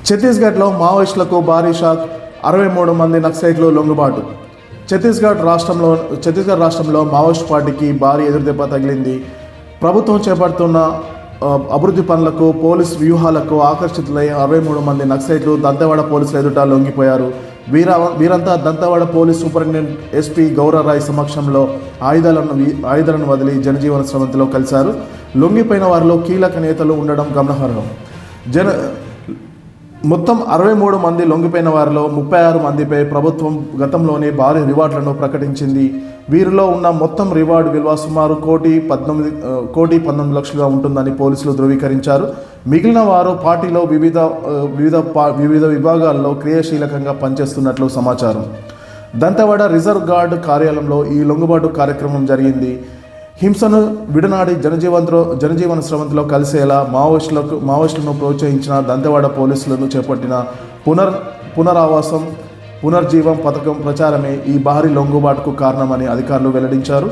ఛత్తీస్గఢ్లో మావోయిస్టులకు భారీ షాక్, 63 మంది నక్సలైట్లు లొంగుబాటు. ఛత్తీస్గఢ్ రాష్ట్రంలో మావోయిస్ట్ పార్టీకి భారీ ఎదురుదెబ్బ తగిలింది. ప్రభుత్వం చేపడుతున్న అభివృద్ధి పనులకు, పోలీస్ వ్యూహాలకు ఆకర్షితులై 63 మంది నక్సలైట్లు దంతెవాడ పోలీసుల ఎదుట లొంగిపోయారు. వీరంతా దంతెవాడ పోలీస్ సూపరింటెండెంట్ ఎస్పీ గౌరరాయ్ సమక్షంలో ఆయుధాలను వదిలి జనజీవన స్రవంతిలో కలిశారు. లొంగిపోయిన వారిలో కీలక నేతలు ఉండడం గమనార్హం. మొత్తం 63 మంది లొంగిపోయిన వారిలో 36 మందిపై ప్రభుత్వం గతంలోనే భారీ రివార్డులను ప్రకటించింది. వీరిలో ఉన్న మొత్తం రివార్డు విలువ సుమారు 1,19,00,000గా ఉంటుందని పోలీసులు ధృవీకరించారు. మిగిలిన వారు పార్టీలో వివిధ విభాగాల్లో క్రియాశీలకంగా పనిచేస్తున్నట్లు సమాచారం. దంతెవాడ రిజర్వ్ గార్డ్ కార్యాలయంలో ఈ లొంగుబాటు కార్యక్రమం జరిగింది. హింసను విడనాడి జనజీవన స్రవంతిలో కలిసేలా మావోయిస్టులను ప్రోత్సహించిన దంతెవాడ పోలీసులను చేపట్టిన పునరావాసం పునర్జీవం పథకం ప్రచారమే ఈ భారీ లొంగుబాటుకు కారణమని అధికారులు వెల్లడించారు.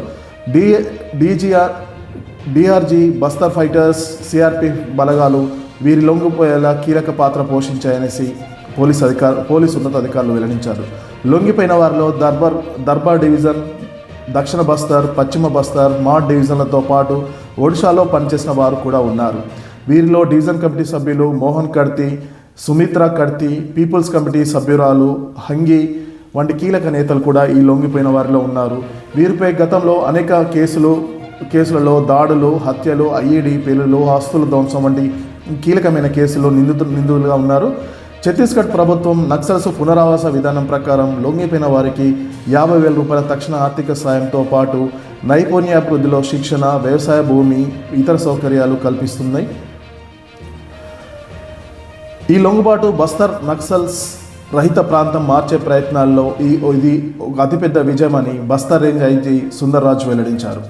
డిఆర్జీ, బస్తర్ ఫైటర్స్, సిఆర్పిఎఫ్ బలగాలు వీరి లొంగిపోయేలా కీలక పాత్ర పోషించాయనేసి పోలీసు ఉన్నతాధికారులు వెల్లడించారు. లొంగిపోయిన వారిలో దర్బార్ డివిజన్, దక్షిణ బస్తర్, పశ్చిమ బస్తర్, మాడ్ డివిజన్లతో పాటు ఒడిశాలో పనిచేసిన వారు కూడా ఉన్నారు. వీరిలో డివిజన్ కమిటీ సభ్యులు మోహన్ కర్తి, సుమిత్రా కర్తి, పీపుల్స్ కమిటీ సభ్యురాలు హంగి వంటి కీలక నేతలు కూడా ఈ లొంగిపోయిన వారిలో ఉన్నారు. వీరిపై గతంలో అనేక కేసులలో దాడులు, హత్యలు, ఐఈడీ పేలులు, ఆస్తుల ధ్వంసం వంటి కీలకమైన కేసుల్లో నిందితులుగా ఉన్నారు. ఛత్తీస్గఢ్ ప్రభుత్వం నక్సల్స్ పునరావాస విధానం ప్రకారం లొంగిపోయిన వారికి 50,000 రూపాయల తక్షణ ఆర్థిక సాయంతో పాటు నైపుణ్యాభివృద్ధిలో శిక్షణ, వ్యవసాయ భూమి, ఇతర సౌకర్యాలు కల్పిస్తున్నాయి. ఈ లొంగుబాటు బస్తర్ నక్సల్స్ రహిత ప్రాంతం మార్చే ప్రయత్నాల్లో ఇది అతిపెద్ద విజయమని బస్తర్ రేంజ్ ఐజీ సుందర్రాజ్ వెల్లడించారు.